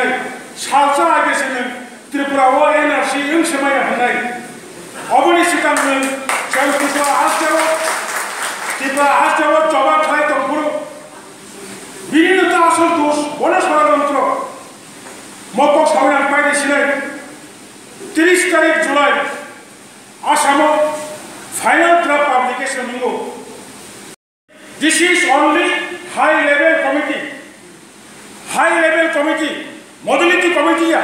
सिनाय सालसा आगे सिनाय त्रिपुरा वो एनआरसी इन समय हनाय अबनी सिकामन जों त्रिपुरा हास्टेव जबा खाय दंपुरु बिनिनो आसल दोष बने षड़यंत्र मको सावरान पाइदे सिनाय 30 तारिख जुलाई आसामाव फाइनल ड्राफ्ट पब्लिकेशन नंगौ This is only high level committee modality committee ya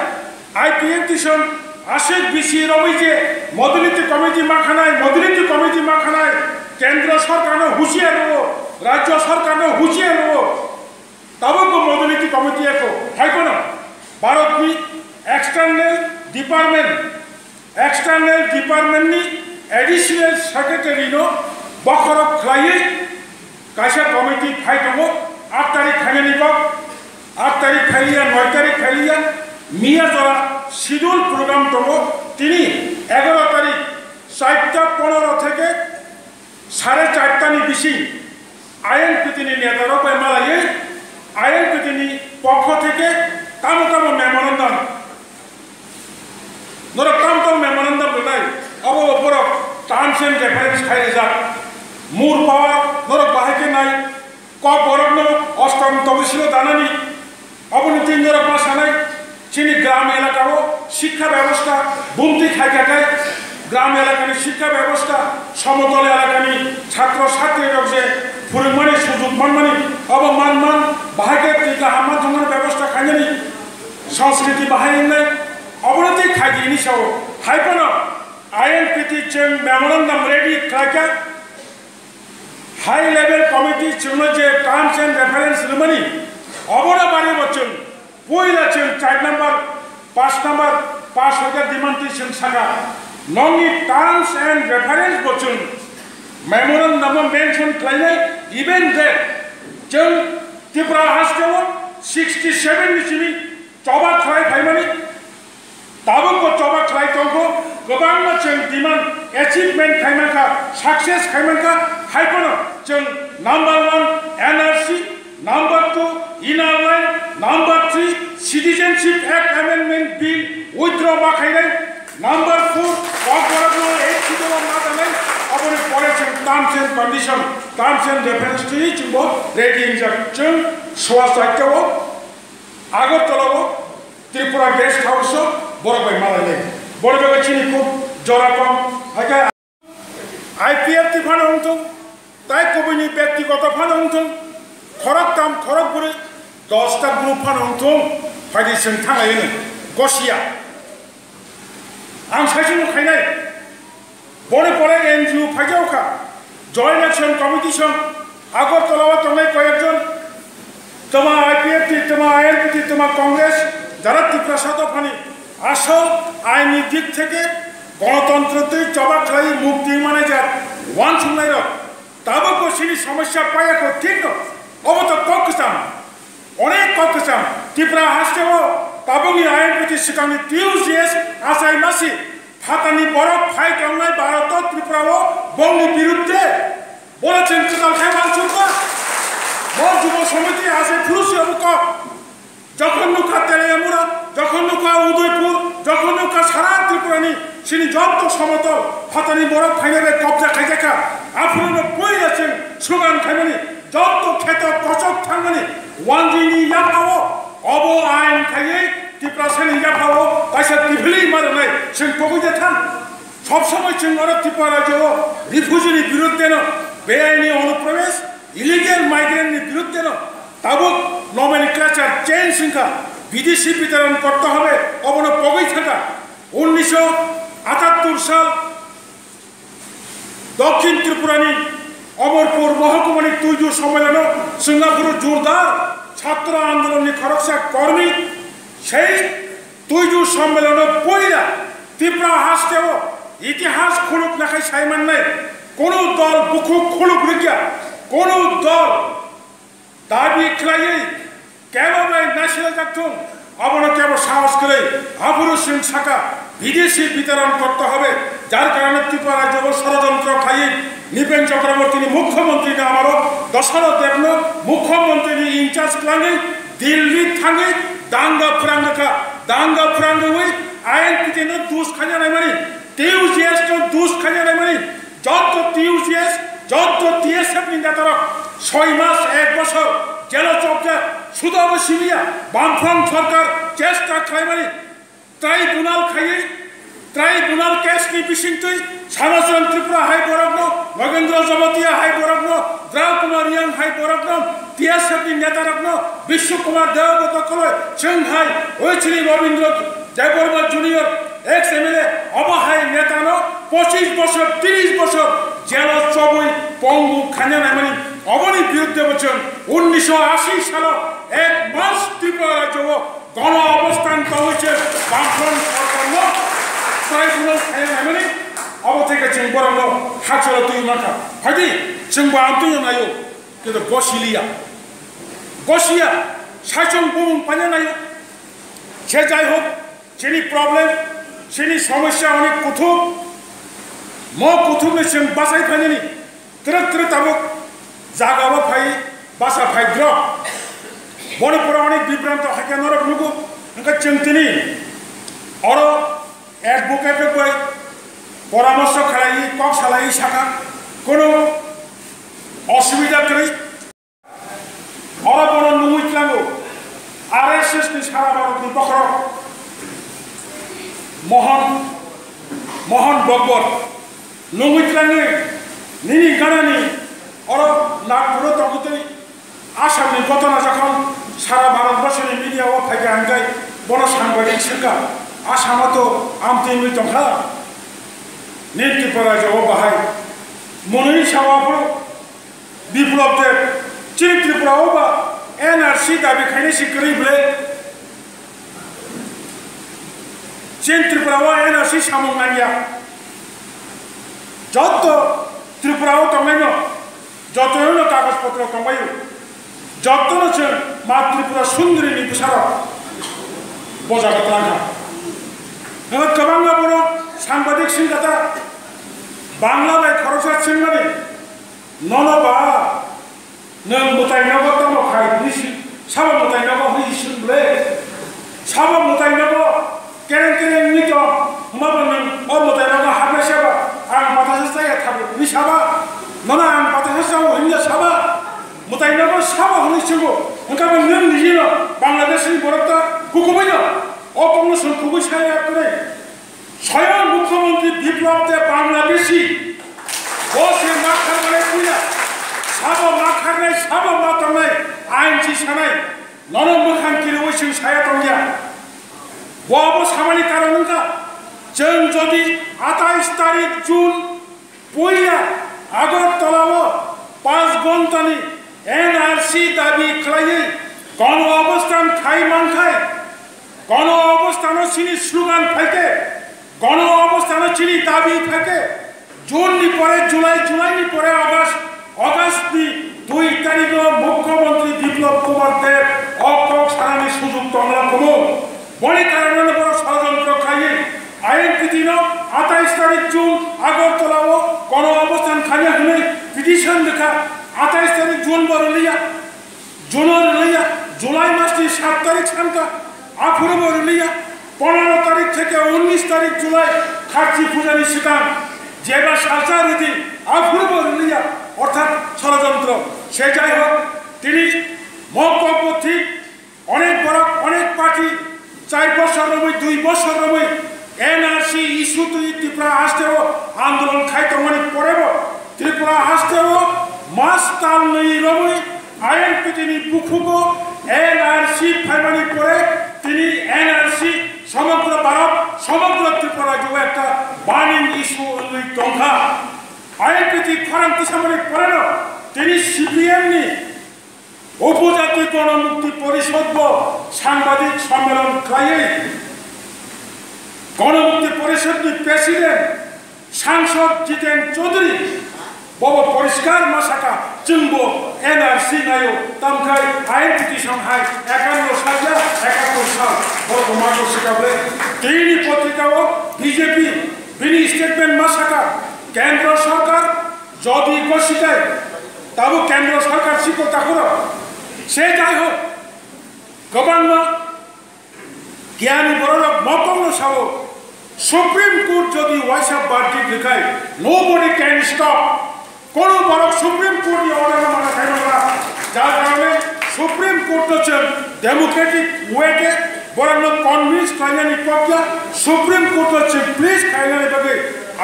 IPF tishon ashek BC robi je modality committee makhanai kendra sarkar no hushiyar ho rajya sarkar no hushiyar ho tabo ko modality committee ko hai kono bharat ni external department ni additional secretary no bakharok khlaiye kaisa committee khai dong 8 तारिख खाइनि को 8 तारिख खाइया 9 तारिख खाइया मिया जरा schedule programme দङ তিনি 11 तारिख 4:15 থেকে 4:30 নি বেশি আইএনপিটিনি নেতারা কইমালায়ে আইএনপিটিনি পক্ষ থেকে কাম মেমোরেন্ডাম নাই অব উপর টার্মস এন্ড রেফারেন্স খাইরে যা मूर पावर नरक बाहायके नाय क बरकनो अष्टम तबसिल दानानि अबनि तीन नरक मासानाय चिनि ग्राम एलाकाओ शिक्षा व्यवस्था बुमति खायखाय ग्राम एलाकानि शिक्षा व्यवस्था समतल एलाकानि छात्र छात्रीरक जे फोरोंमानि सुजुग मोनमानि अब मान बाहायके टिका हामा थंगन व्यवस्था खायनि संस्कृति बाहायनाय अबनति खायदिनि साव हायपन आईएनपीटी जों मेमोरेंडम रेडी खायखा High level committee chunno je terms and reference lumani obora bari bachun poila chun 4 number 5 number 5 hogar dimanti chun saka nongi terms and reference bachun memorandum mention khlainai even that chun Tripura Hostel 67 nichini choba khlai phaimani taboko choba khlai tongko gobang chun demand achievement khaimaka success khaimaka haikono जों number 1 NRC number 2 inner line number 3 citizenship act amendment bill withdraw बाखायनाय number 4 corporate 8 सीटों मातानाय अबनि परे जों terms and condition terms and reference नि जोंबो ready जों स्वास्थ्यआव आगरतलाव त्रिपुरा गेस्ट हाउस बरबाय मालायनाय बरबाय चिनिखौ जराकम हाय आईपीएफ तिफान हंथं তাই কবিনি ব্যক্তিগত ফান হংথং খরক কাম খরক বুড়ি 10টা গ্রুপ ফান হংথং ফাইদি जों थांलायनो गसिया आं साइजों खायनाय बने परे एनजिओ फाइजावखा जॉइंट एक्शन कमिटिशन আগরতলাव तंनाय कयेकजन तमा आईपीएफटी तमा आईएनपीटी तमा कांग्रेस যারা ত্রিপুরা সাধকখানি আসল আইনি দিক থেকে গণতন্ত্রতে জবাব খাই মুক্তি মানে যা ওয়ান শুনলাই ताबको सिनी समस्या पाएको ठीक अब त कक्कसाम अनेक कक्कसाम त्रिपुरा हास्टेव ताबंगी आईएनपीटी सिकांनि टिउजिएस आसाई मासी फातानि बरफ फाइट आंनाय भारत त्रिपुराव बंगनि बिरुद्धे বলেছেন চিকাল খাইবান সুরবা মন যুব সমিতি আছে ফুরুসি অবক যখন নুকা তেলেমুরা যখন নুকা উদয়পুর যখন নুকা সারা ত্রিপুরানি सिनी जब समतल फातानि बरफ फाइनाले कब्जा खाइजाखा आफुनो पइरासिन सुगान खाइमानि जब खेत कसक थांमानि वानजिनि याफावो अब आइन खाइयै त्रिपुरा सेनि याफावो काइसा तिफिलि मारनाय जों पगैजा थां सब समय जों आरो त्रिपुरा राज्यआव रिफ्युजिनि बिरुद्धेनो बेआइनि अनुप्रवेश इलिगेल माइग्रेंटनि बिरुद्धेनो ताबुक नमेनक्लेचार चेंज सिंखा विदेशी वितरण करते হবে অবনো পগৈ থাকা 1978 साल दक्षिण त्रिपुरानी अमरपुर महकुमानी तुइजु सम्मेलन सिंगापुर जोरदार छात्र आंदोलन खरकसा कर्मी से तुइजु सम्मेलन पइला त्रिपुरा हास्टेव इतिहास खुलुक नाखाय साइमाननाय कोनो दल बुखु खुलुक रिया कोनो दल दाबी खालायै केवल नेशनल जाथुं अबनो केवल साहस करे आफुरु सिं साका विदेशी वितरण करते হবে যার কারণে ত্রিপুরা রাজ্য ষড়যন্ত্র খাই নিপেন চক্রবর্তী মুখ্যমন্ত্রী আমারও দশরথ দেবন মুখ্যমন্ত্রী ইনচার্জ ক্লাঙ্গে দিল্লি থাঙ্গে दांगा फुरांगोई आयन पिटेनो दुस खाजानाय माने टीयूजीएस तो दुस खाजानाय माने যত टीयूजीएस যত टीएसएफ नि नेतारा 6 मास 1 বছর জেল চৌকে সুদব সিবিয়া বামফ্রন্ট সরকার চেষ্টা খাইমানি ट्राइब्यूनल केस की बिसिंगतै सामाजन त्रिपुरा हाई बरग्न नगेन्द्र जमतिया हाई बरग्न द्राव कुमार यांग हाई बरग्न टीएसएफ नि नेता रग्न विश्व कुमार देवगत कले चंघाई ओइचिरी Rabindra Debbarma junior ex MLA अबहाई नेता न 25 বছর 30 বছর জেল চবই পঙ্গু খানা মানে অবনি বিরুদ্ধে বলছেন 1980 সাল 1 মাস ত্রিপুরা রাজ্য গণ অবস্থান হয়েছে বামফ্রন্ট সরকার ट्राइब्यूनल खायनाय अब থেকে जों बरंनो हाचल तुय माखा फादि जों बांतुय नायो किन्तु गसिया साइचों बुं पाने नायो से जाय होक सेनि प्रॉब्लम सेनि समस्या अनेक कुथु म कुथुने जों बासाय फानेनि त्र ताबक जागाबो फाय बासा फायग्र बरफोरा अनेक बिभ्रांत हाके नरक नुगु ओंका जोंतिनि अर एडवोकेट बाय परामर्श खालायि कक सालायि साखा कोनो असुविधा गैयै अर बन नुइतलांगो आरएसएस नि सारा भारतनि बखर मोहन बब्बर नुइतलांगो निनि गानानि अर नागपुर तगुतै आसामनि घटना जखन सारा भारतवर्षनि मिडियाआव फायगा हांगाय बन सांबादिक सोरखा आसामा तो आमते मिटंखा नीति पराजय बाहाय मनै सावाफोर विप्लव देव चिन त्रिपुराव बा एनआरसी दाबी खायने सिकरिब्ले चिन त्रिपुराव एनआरसी सामंगानिया जत त्रिपुराव तंगायनो जतनो कागज पत्र तंगायो जतनो जों मा त्रिपुरा सुंदरीनि बिसारा बजागतलांगा गोबां बर' सांबादिक सिंगाता बांला बाय खरसा सिंगानि ननबा नों मुतायनाबो तमखाय निसि साबा मुतायनाबो हइसिनब्ले साबा मुतायनाबो केरें नित माबा नों अ मुतायनाबो हाबनायसाबा आं बातासा जाया थाबो निसाबा नना आं बातासा जाव हिंजा साबा मुतायनाबो साबा हइसिनबो ओंखाबो नों निजिनो बांलादेशनि बरता गुगुबैनो अपंग संखुबो साया करे स्वयं मुख्यमंत्री विप्लव देव बांग्लादेशी बसे माखारनाय फैया साबा माखारनाय साबा मातनाय आइन सानाय नन मोखांखिरि वैसिं साया दंया बहाबो सामानि कारनखा जों जदि 28 तारिख जून पयला आगरतलाव 5 घन्टानि एनआरसी दाबी खालायै गण अवस्थान खाय मानखाय गण अवस्थान सिनी स्लोगान फाइके गण अवस्थान सिनी दाबी फाइके जून नि परे जुलाई नि परे अगस्त नि 2 तारिख मुख्यमंत्री विप्लव कुमार देव अकक सारानि सुजुग तंगला कमो बड़ी कारण बड़ षड़यंत्र खाइए आईन पिटिन 28 तारिख जून आगरतलाव गण अवस्थान खाने हुने पिटिशन देखा 28 तारिख जून बरलिया जुलाई मास नि 7 तारिख सानका आफुरब रिलिया 15 तारिख থেকে 19 तारिख जुलाई खार्ची पूजानि सिगां जेबा सालसा रीति आफुरब रिलिया अर्थात षड़यंत्र से जाय होक तिनि मन्तब्य ठीक अनेक बड़ अनेक पार्टी 4 বছর 2 বছর एनआरसी इस्यू तो त्रिपुरा आस्तेও आंदोलन खायतमानि परेब त्रिपुरा आस्तेও मास ताल नहीं रबै आयन पिटिनि बुखुगो एनआरसी फाइमानि परे तिनि एनआरसी समग्र भारत समग्र त्रिपुरा जो एक बार्निंग इस्यू दंखा आयन पिटि खरांति सामने परेन तिनि सीपीएम नि उपजाति गणमुक्ति परिषद सांबादिक सम्मेलन खायै गणमुक्ति परिषद नि प्रेसिडेंट सांसद जितेन चौधरी बब परिष्कार मासाका जोंबो एनआरसी नायो तमखाय आयन पिटिशन हाय 51 साल 71 साल बरको माको सिकाबले दैनि पत्रिकाओ बीजेपी बिनि स्टेटमेंट मासाका केंद्र सरकार जदि गसिकाय ताबो केंद्र सरकार सिको ताकुर से जाय हो गोबांमा জ্ঞানী বড় মকম সাও সুপ্রিম কোর্ট যদি ওয়াইসা বার্টি দেখায় নোবডি ক্যান স্টপ কোন বড় সুপ্রিম কোর্ট অর্ডার মানা খাইল না যার কারণে সুপ্রিম কোর্ট হচ্ছে ডেমোক্রেটিক ওয়েকে বড় কনভিন্স খাইনানি প্রক্রিয়া সুপ্রিম কোর্ট হচ্ছে প্লিজ খাইনানি বাকে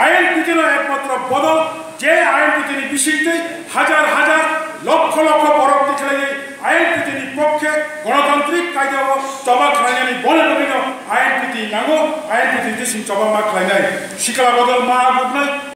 আইন পিছনে একমাত্র বদল যে আইন পিছনে বিশিষ্টে হাজার হাজার লক্ষ লক্ষ বরফ দেখলে আইন পিছনে পক্ষে গণতান্ত্রিক কায়দা চবা খাইনানি বলে বিভিন্ন আইন পিতি নাঙ্গো আইন পিতি দেশিং চবা মা খাইনাই শিকলা বদল মা গুবনাই